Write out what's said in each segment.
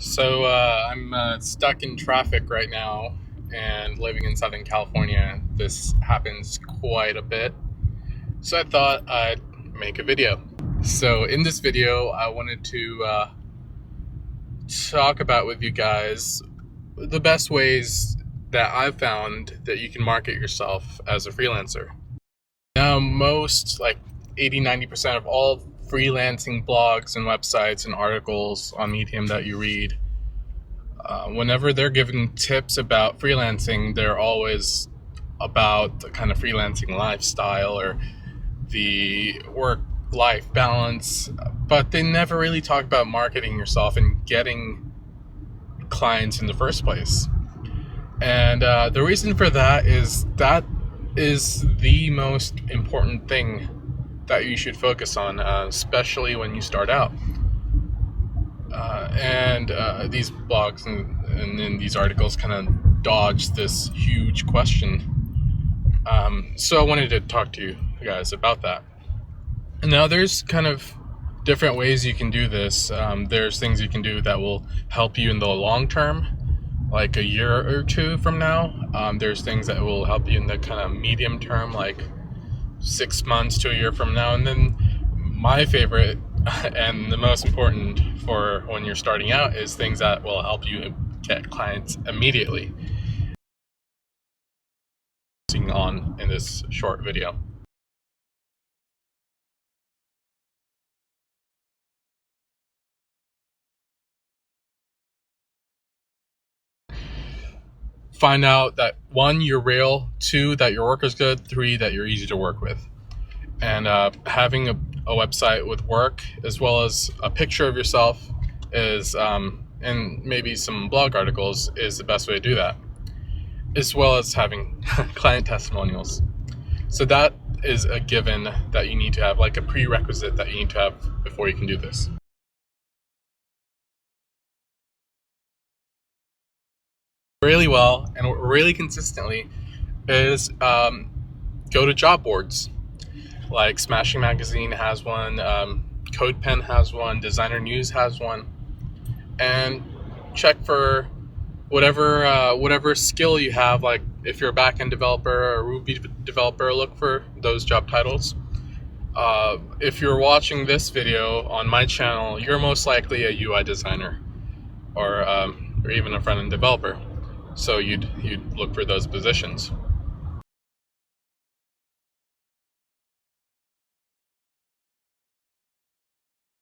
I'm stuck in traffic right now and living in Southern California. This happens quite a bit. So I thought I'd make a video. So in this video, I wanted to talk about with you guys the best ways that I've found that you can market yourself as a freelancer. Now, most like 80-90% of all freelancing blogs and websites and articles on Medium that you read, whenever they're giving tips about freelancing, they're always about the kind of freelancing lifestyle or the work-life balance, but they never really talk about marketing yourself and getting clients in the first place. And the reason for that is the most important thing that you should focus on, especially when you start out. These blogs and then these articles kind of dodge this huge question. So I wanted to talk to you guys about that. Now, there's kind of different ways you can do this. There's things you can do that will help you in the long term, like a year or two from now. There's things that will help you in the kind of medium term, like 6 months to a year from now. And then my favorite and the most important for when you're starting out is things that will help you get clients immediately. On in this short video. Find out that 1, you're real, 2, that your work is good, 3, that you're easy to work with. And having a website with work as well as a picture of yourself is, and maybe some blog articles is the best way to do that, as well as having client testimonials. So that is a given that you need to have, like a prerequisite that you need to have before you can do this. Really well and really consistently is go to job boards. Like Smashing Magazine has one, CodePen has one, Designer News has one, and check for whatever skill you have. Like if you're a backend developer or a Ruby developer, look for those job titles. If you're watching this video on my channel, you're most likely a UI designer or even a front-end developer. So you'd look for those positions.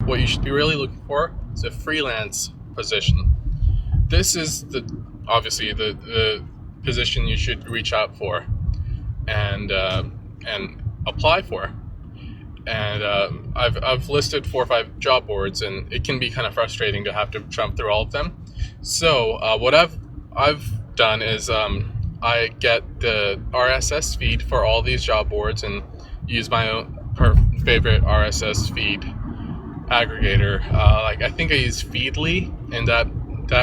What you should be really looking for is a freelance position. This is obviously the position you should reach out for and apply for. And I've listed 4 or 5 job boards, and it can be kind of frustrating to have to jump through all of them. So what I've done is I get the RSS feed for all these job boards and use my own favorite RSS feed aggregator. Like I think I use Feedly, and that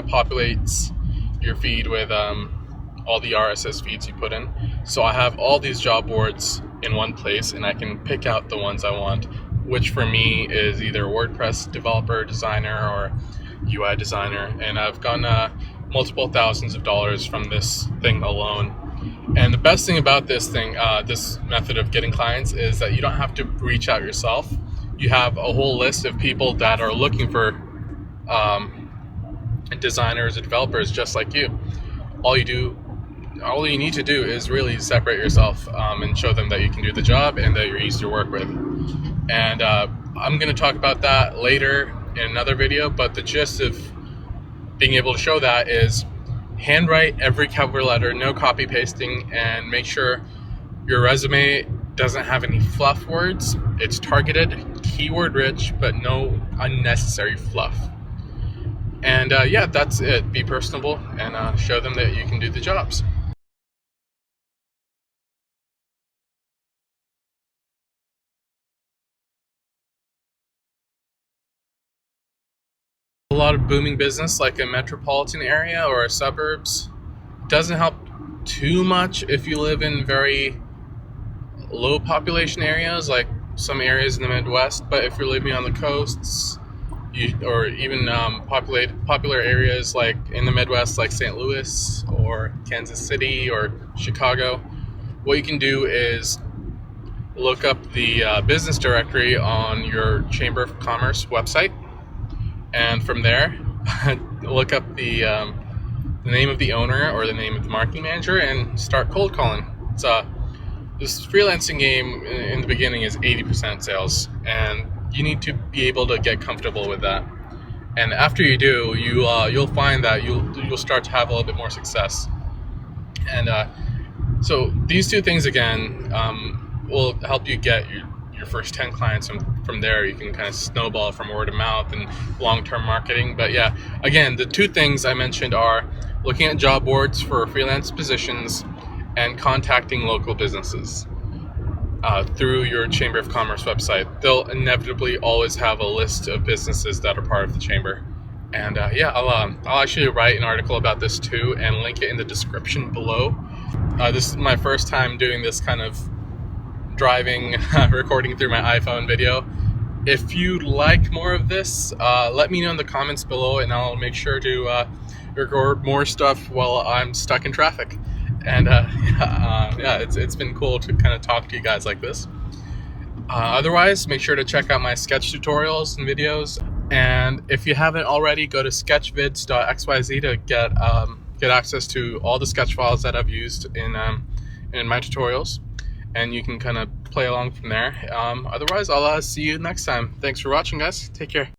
populates your feed with all the RSS feeds you put in. So I have all these job boards in one place, and I can pick out the ones I want, which for me is either WordPress developer, designer, or UI designer. And I've gotten multiple thousands of dollars from this thing alone. And the best thing about this thing, this method of getting clients, is that you don't have to reach out yourself. You have a whole list of people that are looking for designers or developers just like you. All you need to do is really separate yourself and show them that you can do the job and that you're easy to work with. And I'm going to talk about that later in another video, but the gist of being able to show that is handwrite every cover letter, no copy pasting, and make sure your resume doesn't have any fluff words. It's targeted, keyword rich, but no unnecessary fluff. And yeah, that's it. Be personable and show them that you can do the jobs. A lot of booming business like a metropolitan area or a suburbs doesn't help too much if you live in very low population areas like some areas in the Midwest, but if you're living on the coasts, or even popular areas like in the Midwest, like St. Louis or Kansas City or Chicago. What you can do is look up the business directory on your Chamber of Commerce website, and from there, look up the name of the owner or the name of the marketing manager and start cold calling. It's this freelancing game in the beginning is 80% sales, and you need to be able to get comfortable with that. And after you do, you'll find that you'll start to have a little bit more success. And so these two things again will help you get your first 10 clients, and from there you can kind of snowball from word of mouth and long-term marketing. But yeah, again, the two things I mentioned are looking at job boards for freelance positions and contacting local businesses through your Chamber of Commerce website. They'll inevitably always have a list of businesses that are part of the chamber. And yeah, I'll actually write an article about this too and link it in the description below. This is my first time doing this kind of driving, recording through my iPhone video. If you'd like more of this, let me know in the comments below, and I'll make sure to record more stuff while I'm stuck in traffic. And yeah, it's been cool to kind of talk to you guys like this. Otherwise, make sure to check out my sketch tutorials and videos. And if you haven't already, go to sketchvids.xyz to get access to all the sketch files that I've used in my tutorials, and you can kind of play along from there. Otherwise, I'll see you next time. Thanks for watching, guys. Take care.